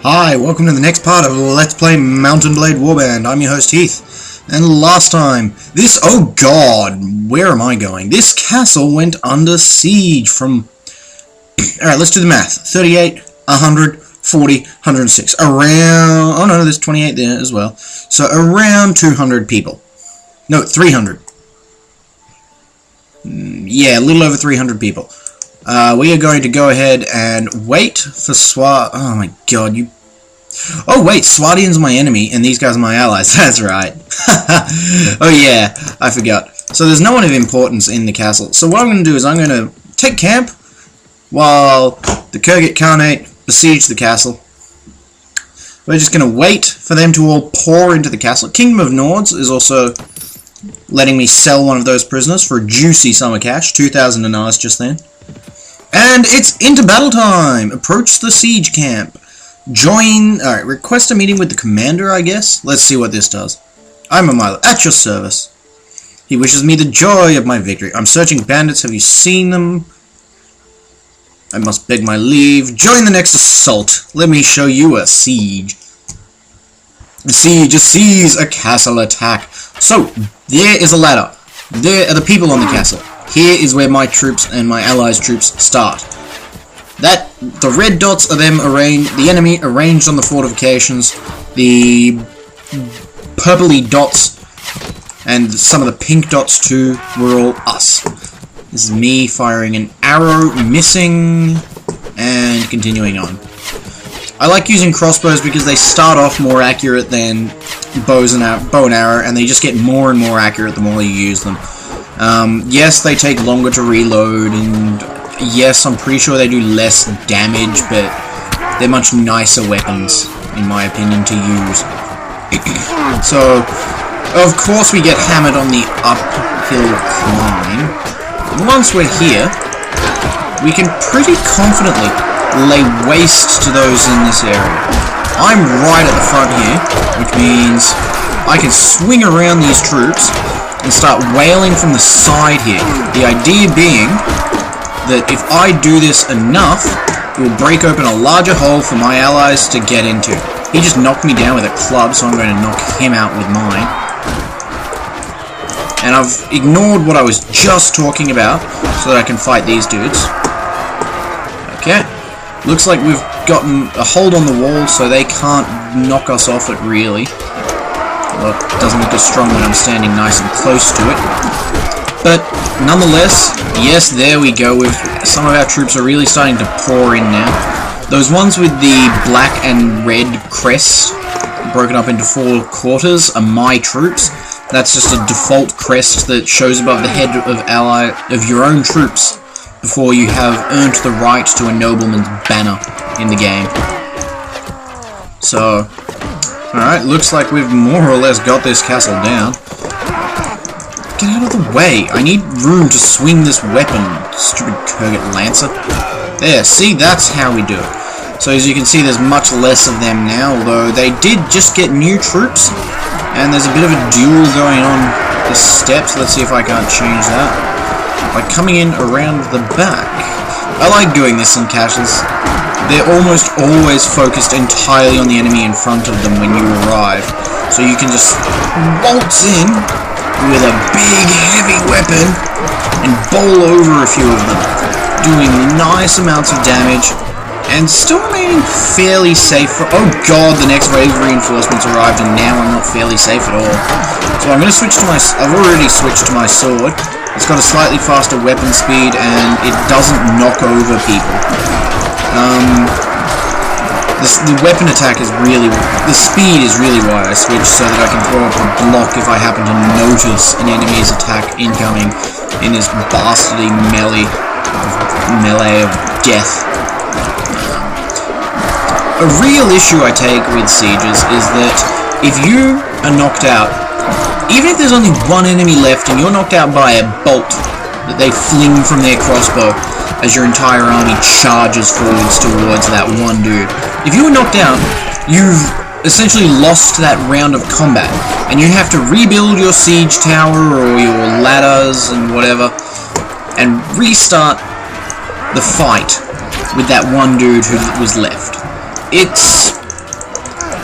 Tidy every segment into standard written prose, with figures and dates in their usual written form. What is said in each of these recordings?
Hi, welcome to the next part of Let's Play Mountain Blade Warband. I'm your host Heath, and last time, oh god, where am I going? This castle went under siege from, alright, let's do the math, 38, 100, 40, 106, around, oh no, there's 28 there as well, so around 200 people, no, 300, yeah, a little over 300 people. We are going to go ahead and wait for oh my god, oh wait, Swadian's my enemy, and these guys are my allies, that's right. Oh yeah, I forgot. So there's no one of importance in the castle. So what I'm going to do is I'm going to take camp, while the Kurgit Khanate besiege the castle. We're just going to wait for them to all pour into the castle. Kingdom of Nords is also letting me sell one of those prisoners for a juicy sum of cash, 2,000 dinars just then. And it's into battle time! Approach the siege camp. Alright, request a meeting with the commander, I guess? Let's see what this does. I'm a Milo, at your service. He wishes me the joy of my victory. I'm searching bandits, have you seen them? I must beg my leave. Join the next assault. Let me show you a siege. A siege, a castle attack. So, there is a ladder. There are the people on the castle. Here is where my troops and my allies' troops start. The red dots are them the enemy arranged on the fortifications. The purpley dots and some of the pink dots too were all us. This is me firing an arrow, missing, and continuing on. I like using crossbows because they start off more accurate than bow and arrow, and they just get more and more accurate the more you use them. Yes, they take longer to reload, and yes, I'm pretty sure they do less damage, but they're much nicer weapons, in my opinion, to use. So, of course we get hammered on the uphill climb. Once we're here, we can pretty confidently lay waste to those in this area. I'm right at the front here, which means I can swing around these troops and start wailing from the side here. The idea being that if I do this enough, it will break open a larger hole for my allies to get into. He just knocked me down with a club, so I'm going to knock him out with mine. And I've ignored what I was just talking about, so that I can fight these dudes. Okay. Looks like we've gotten a hold on the wall, so they can't knock us off it, really. Well, it doesn't look as strong when I'm standing nice and close to it. But, nonetheless, yes, there we go. Some of our troops are really starting to pour in now. Those ones with the black and red crest, broken up into 4 quarters, are my troops. That's just a default crest that shows above the head of your own troops before you have earned the right to a nobleman's banner in the game. So, alright, looks like we've more or less got this castle down. Get out of the way! I need room to swing this weapon, stupid Kurgit Lancer. There, see, that's how we do it. So as you can see, there's much less of them now, although they did just get new troops, and there's a bit of a duel going on the steps. Let's see if I can't change that. By coming in around the back. I like doing this in castles. They're almost always focused entirely on the enemy in front of them when you arrive, so you can just waltz in with a big heavy weapon and bowl over a few of them, doing nice amounts of damage and still remaining fairly safe for— oh god, the next wave of reinforcements arrived and now I'm not fairly safe at all. So I'm going to switch to I've already switched to my sword. It's got a slightly faster weapon speed and it doesn't knock over people. The weapon attack is really— the speed is really why I switched, so that I can throw up a block if I happen to notice an enemy's attack incoming in this bastardly melee of death. A real issue I take with sieges is that if you are knocked out, even if there's only one enemy left and you're knocked out by a bolt that they fling from their crossbow as your entire army charges forwards towards that one dude, if you were knocked out, you've essentially lost that round of combat, and you have to rebuild your siege tower or your ladders and whatever, and restart the fight with that one dude who was left. It's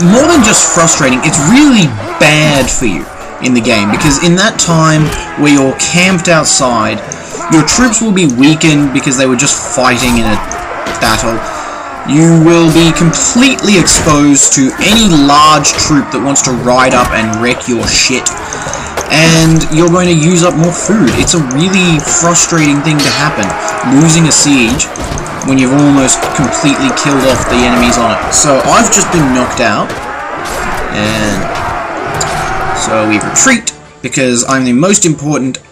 more than just frustrating, it's really bad for you in the game, because in that time where you're camped outside, your troops will be weakened because they were just fighting in a battle. You will be completely exposed to any large troop that wants to ride up and wreck your shit, and you're going to use up more food. It's a really frustrating thing to happen, losing a siege when you've almost completely killed off the enemies on it. So I've just been knocked out, and so we retreat, because I'm the most important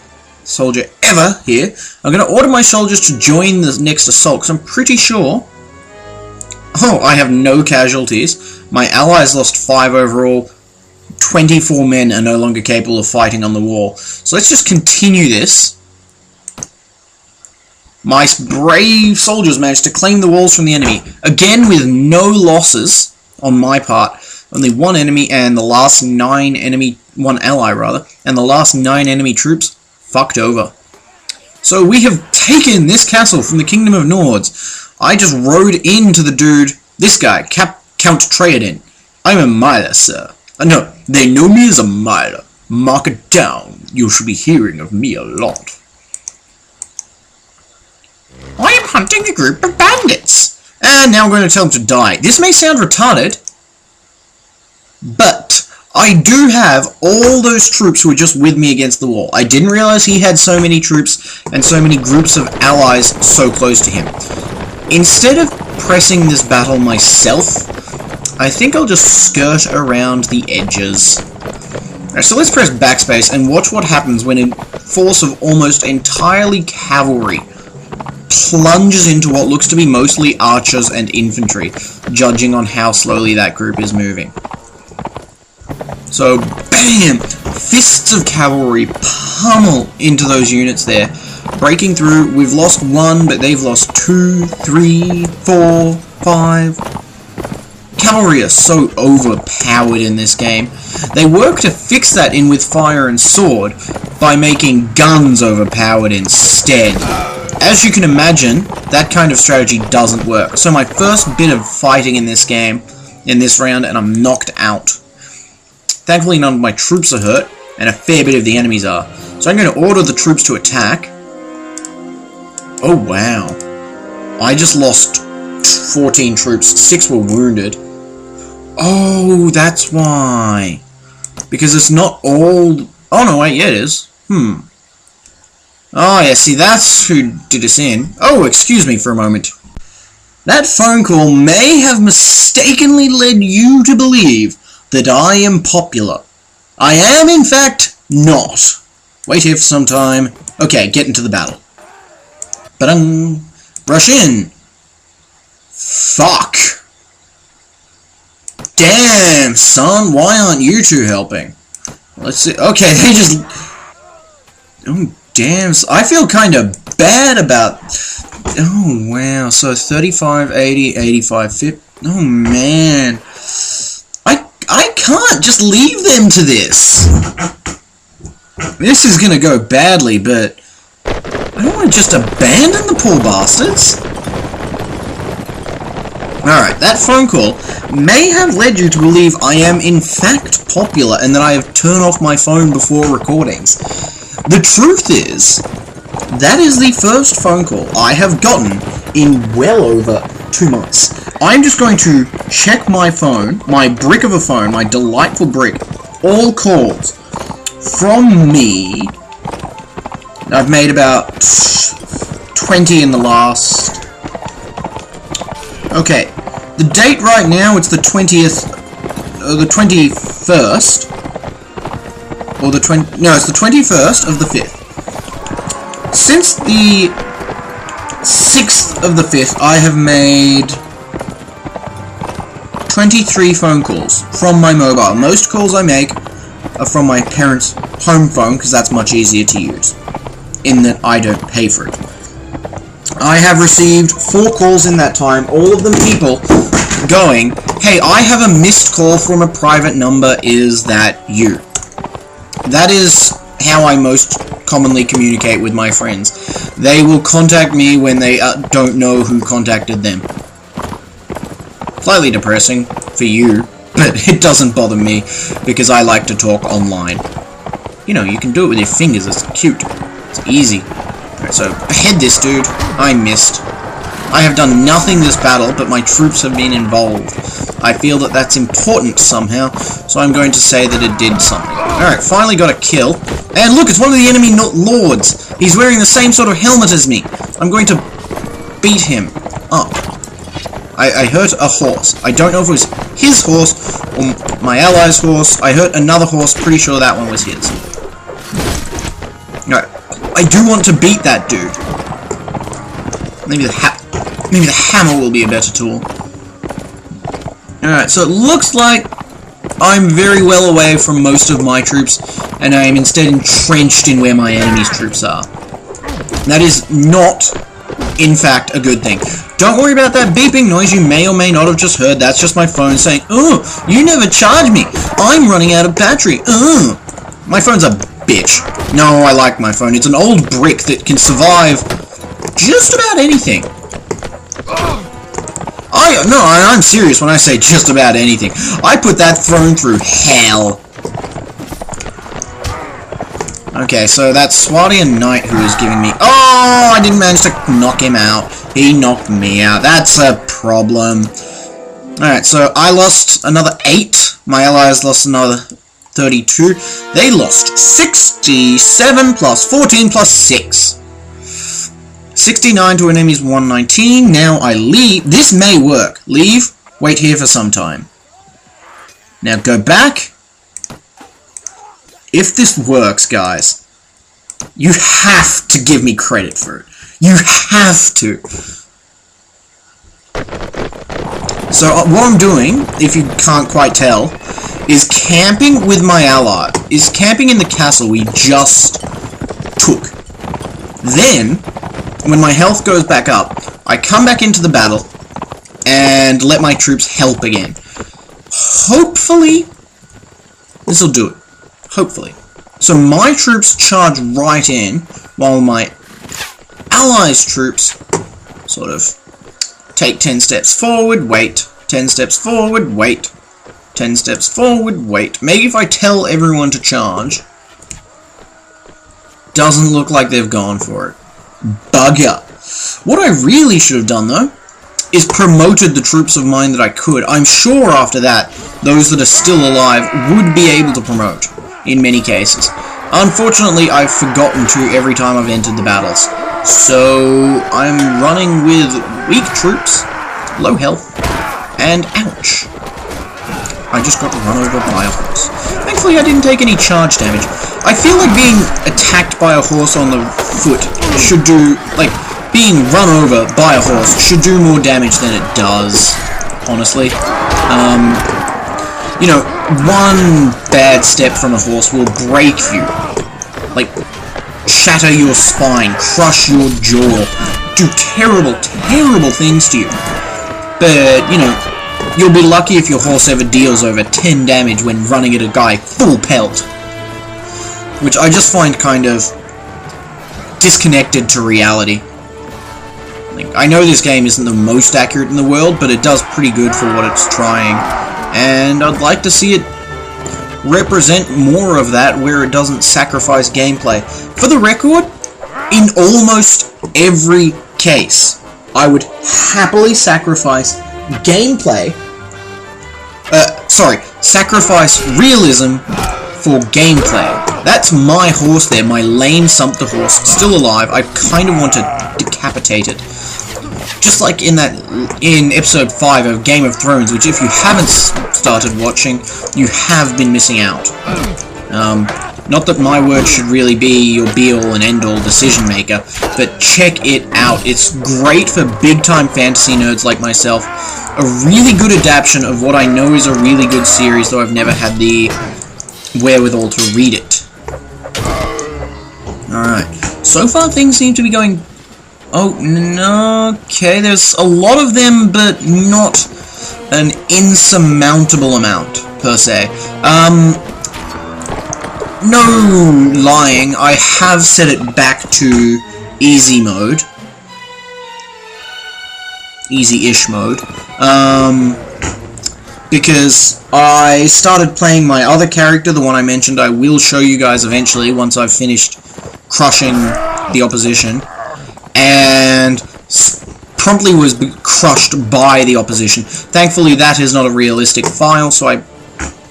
soldier ever here. I'm going to order my soldiers to join the next assault, because I'm pretty sure... Oh, I have no casualties. My allies lost 5 overall. 24 men are no longer capable of fighting on the wall. So let's just continue this. My brave soldiers managed to claim the walls from the enemy. Again, with no losses on my part. Only one enemy and the last 9 enemy... one ally, rather. And the last 9 enemy troops fucked over. So we have taken this castle from the Kingdom of Nords. I just rode into the dude, this guy, Count Trayadin. I'm a miler, sir. No, they know me as a miler. Mark it down. You should be hearing of me a lot. I am hunting a group of bandits. And now I'm going to tell them to die. This may sound retarded, but I do have all those troops who were just with me against the wall. I didn't realize he had so many troops and so many groups of allies so close to him. Instead of pressing this battle myself, I think I'll just skirt around the edges. Alright, so let's press backspace and watch what happens when a force of almost entirely cavalry plunges into what looks to be mostly archers and infantry, judging on how slowly that group is moving. So, bam! Fists of cavalry pummel into those units there. Breaking through, we've lost 1, but they've lost 2, 3, 4, 5. Cavalry are so overpowered in this game. They work to fix that in with fire and sword by making guns overpowered instead. As you can imagine, that kind of strategy doesn't work. So my first bit of fighting in this game, in this round, and I'm knocked out. Thankfully none of my troops are hurt, and a fair bit of the enemies are. So I'm going to order the troops to attack. Oh wow. I just lost 14 troops, 6 were wounded. Oh, that's why. Because it's not all... Oh no, wait, yeah it is. Oh yeah, see, that's who did us in. Oh, excuse me for a moment. That phone call may have mistakenly led you to believe that I am popular. I am, in fact, not. Wait here for some time. Okay, get into the battle. Ba-dum. Rush in. Fuck. Damn, son, why aren't you two helping? Let's see. Okay, they just... Oh, damn. I feel kind of bad about... Oh, wow. So 35, 80, 85, 50... Oh, man. I can't just leave them to this. This is gonna go badly, but... I don't want to just abandon the poor bastards. Alright, that phone call may have led you to believe I am in fact popular and that I have turned off my phone before recordings. The truth is, that is the first phone call I have gotten in well over 2 months. I'm just going to check my phone, my brick of a phone, my delightful brick, all calls from me. I've made about 20 in the last... Okay, the date right now, it's the 20th, the 21st, or the 20, no, it's the 21st of the 5th. Since the 6th of the 5th, I have made 23 phone calls from my mobile. Most calls I make are from my parents' home phone, because that's much easier to use, in that I don't pay for it. I have received 4 calls in that time, all of them people going, hey, I have a missed call from a private number, is that you? That is how I most commonly communicate with my friends. They will contact me when they don't know who contacted them. Slightly depressing for you, but it doesn't bother me, because I like to talk online. You know, you can do it with your fingers, it's cute. It's easy. Alright, so, behead this dude. I missed. I have done nothing this battle, but my troops have been involved. I feel that that's important somehow, so I'm going to say that it did something. Alright, finally got a kill. And look, it's one of the enemy lords! He's wearing the same sort of helmet as me! I'm going to beat him up. I hurt a horse. I don't know if it was his horse or my ally's horse. I hurt another horse, pretty sure that one was his. Alright, I do want to beat that dude. Maybe the hammer will be a better tool. Alright, so it looks like I'm very well away from most of my troops, and I am instead entrenched in where my enemy's troops are. That is not, in fact, a good thing. Don't worry about that beeping noise you may or may not have just heard. That's just my phone saying, "Oh, you never charged me. I'm running out of battery. My phone's a bitch." No, I like my phone. It's an old brick that can survive just about anything. I'm serious when I say just about anything. I put that throne through hell. Okay, so that's Swadian Knight who is giving me... Oh, I didn't manage to knock him out. He knocked me out. That's a problem. Alright, so I lost another 8. My allies lost another 32. They lost 67 plus 14 plus 6. 69 to an enemy's 119. Now I leave. This may work. Leave. Wait here for some time. Now go back. If this works, guys, you have to give me credit for it. You have to. So what I'm doing, if you can't quite tell, is camping with my ally. Is camping in the castle we just took. Then, when my health goes back up, I come back into the battle and let my troops help again. Hopefully, this will do it. Hopefully. So my troops charge right in, while my allies' troops sort of take 10 steps forward, wait, 10 steps forward, wait, 10 steps forward, wait. Maybe if I tell everyone to charge, doesn't look like they've gone for it. Bugger. What I really should have done, though, is promoted the troops of mine that I could. I'm sure after that, those that are still alive would be able to promote, in many cases. Unfortunately, I've forgotten to every time I've entered the battles. So, I'm running with weak troops, low health, and ouch. I just got run over by a horse. Thankfully, I didn't take any charge damage. I feel like being attacked by a horse on the foot should do, like, being run over by a horse should do more damage than it does, honestly. You know, one bad step from a horse will break you. Like, shatter your spine, crush your jaw, do terrible, terrible things to you. But, you know, you'll be lucky if your horse ever deals over 10 damage when running at a guy full pelt. Which I just find kind of disconnected to reality. Like, I know this game isn't the most accurate in the world, but it does pretty good for what it's trying. And I'd like to see it represent more of that where it doesn't sacrifice gameplay. For the record, in almost every case, I would happily sacrifice gameplay, sacrifice realism for gameplay. That's my horse there, my lame sumpter horse, still alive. I kind of want to decapitate it. Just like in episode 5 of Game of Thrones, which if you haven't started watching, you have been missing out. Not that my word should really be your be-all and end-all decision maker, but check it out. It's great for big-time fantasy nerds like myself. A really good adaptation of what I know is a really good series, though I've never had the wherewithal to read it. Alright, so far things seem to be going... Oh, no, okay, there's a lot of them, but not an insurmountable amount, per se. No lying, I have set it back to easy mode. Easy-ish mode. because I started playing my other character, the one I mentioned. I will show you guys eventually once I've finished crushing the opposition, and promptly was crushed by the opposition. Thankfully, that is not a realistic file, so I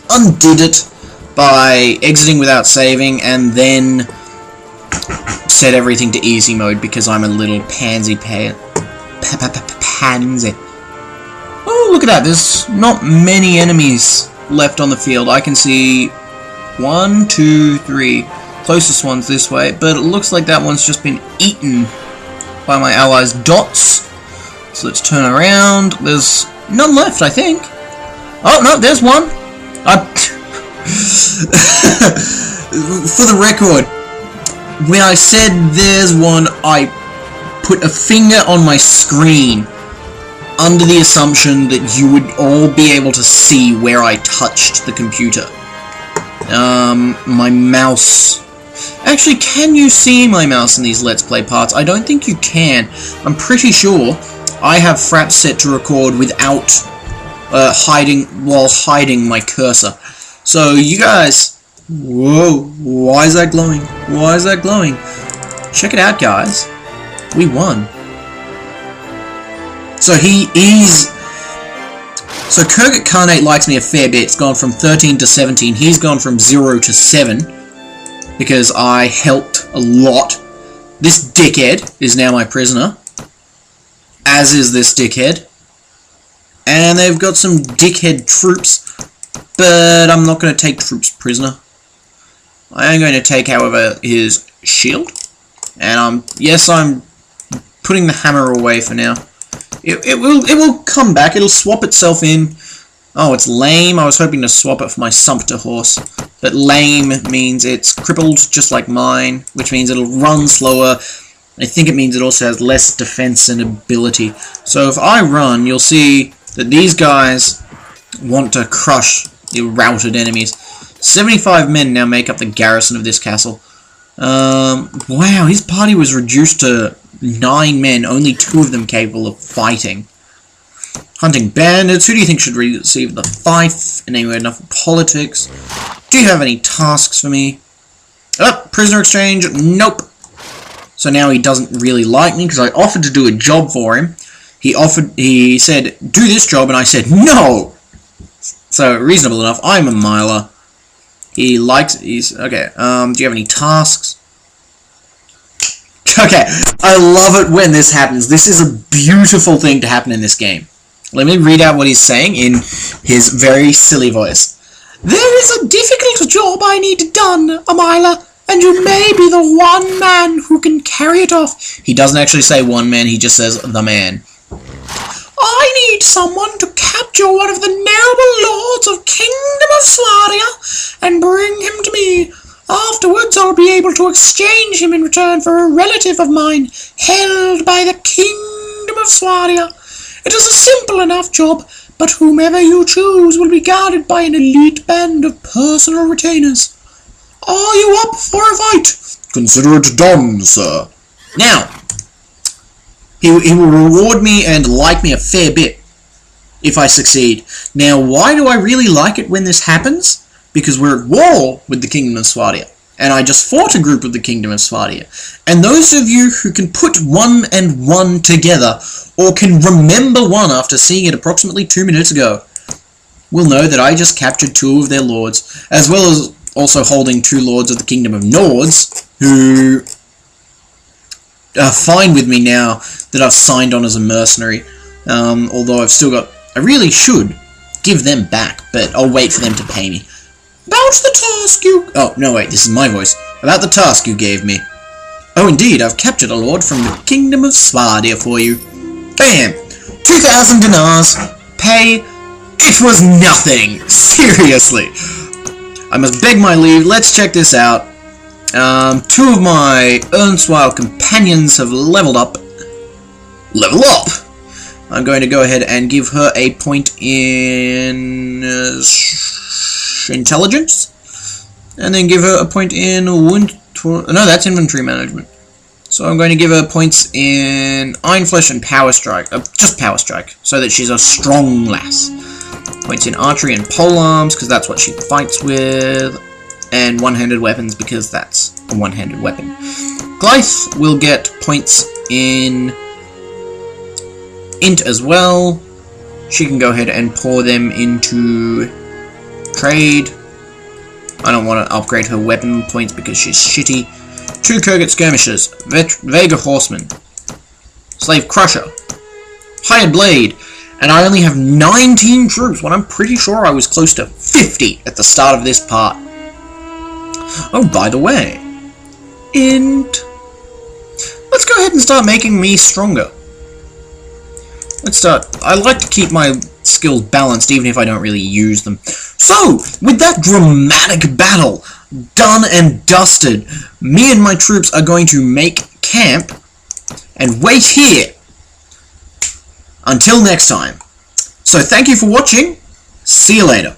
undid it by exiting without saving, and then set everything to easy mode because I'm a little pansy pansy. Oh, look at that. There's not many enemies left on the field. I can see 1, 2, 3. Closest one's this way, but it looks like that one's just been eaten by my allies' dots. So let's turn around. There's none left, I think. Oh, no, there's one. For the record, when I said there's one, I put a finger on my screen under the assumption that you would all be able to see where I touched the computer. My mouse... Actually, can you see my mouse in these Let's Play parts? I don't think you can. I'm pretty sure I have Fraps set to record without hiding my cursor. So, you guys... Whoa, why is that glowing? Why is that glowing? Check it out, guys. We won. So So Kurgat Khanate likes me a fair bit. It's gone from 13 to 17. He's gone from 0 to 7. Because I helped a lot. This dickhead is now my prisoner. As is this dickhead. And they've got some dickhead troops. But I'm not going to take troops prisoner. I am going to take, however, his shield. And I'm putting the hammer away for now. It will come back. It'll swap itself in. Oh, it's lame. I was hoping to swap it for my sumpter horse. But lame means it's crippled, just like mine, which means it'll run slower. I think it means it also has less defense and ability. So if I run, you'll see that these guys want to crush the routed enemies. 75 men now make up the garrison of this castle. Wow, his party was reduced to 9 men, only 2 of them capable of fighting. Hunting bandits, who do you think should receive the fief? And anyway, enough of politics. Do you have any tasks for me? Oh, prisoner exchange, nope. So now he doesn't really like me, because I offered to do a job for him. He said, do this job, and I said, no! So, reasonable enough, I'm a miler. Okay, do you have any tasks? Okay, I love it when this happens. This is a beautiful thing to happen in this game. Let me read out what he's saying in his very silly voice. There is a difficult job I need done, a miler, and you may be the one man who can carry it off. He doesn't actually say one man, he just says the man. I need someone to capture one of the noble lords of Kingdom of Swadia and bring him to me. Afterwards, I'll be able to exchange him in return for a relative of mine held by the Kingdom of Swadia. It is a simple enough job, but whomever you choose will be guarded by an elite band of personal retainers. Are you up for a fight? Consider it done, sir. Now, he will reward me and like me a fair bit if I succeed. Now, why do I really like it when this happens? Because we're at war with the Kingdom of Swadia. And I just fought a group of the Kingdom of Swadia. And those of you who can put 1 and 1 together, or can remember 1 after seeing it approximately 2 minutes ago, will know that I just captured 2 of their lords, as well as also holding 2 lords of the Kingdom of Nords, who are fine with me now that I've signed on as a mercenary. Although I've still got... I really should give them back, but I'll wait for them to pay me. About the task you... Oh, no, wait, this is my voice. About the task you gave me. Oh, indeed, I've captured a lord from the Kingdom of Swadia for you. Bam! 2,000 dinars. Pay. It was nothing. Seriously. I must beg my leave. Let's check this out. 2 of my erstwhile companions have leveled up. Level up! I'm going to go ahead and give her a point in... intelligence, and then give her a point in wound. No, that's inventory management. So I'm going to give her points in Iron Flesh and Power Strike, just Power Strike, so that she's a strong lass. Points in archery and polearms, because that's what she fights with. And one-handed weapons, because that's a one-handed weapon. Glythe will get points in int as well. She can go ahead and pour them into trade. I don't want to upgrade her weapon points because she's shitty. 2 Kurgat Skirmishers, Vega Horseman, Slave Crusher, Hired Blade, and I only have 19 troops when I'm pretty sure I was close to 50 at the start of this part. Oh, by the way, let's go ahead and start making me stronger. Let's start. I like to keep my skills balanced even if I don't really use them. So, with that dramatic battle done and dusted, me and my troops are going to make camp and wait here until next time. So thank you for watching. See you later.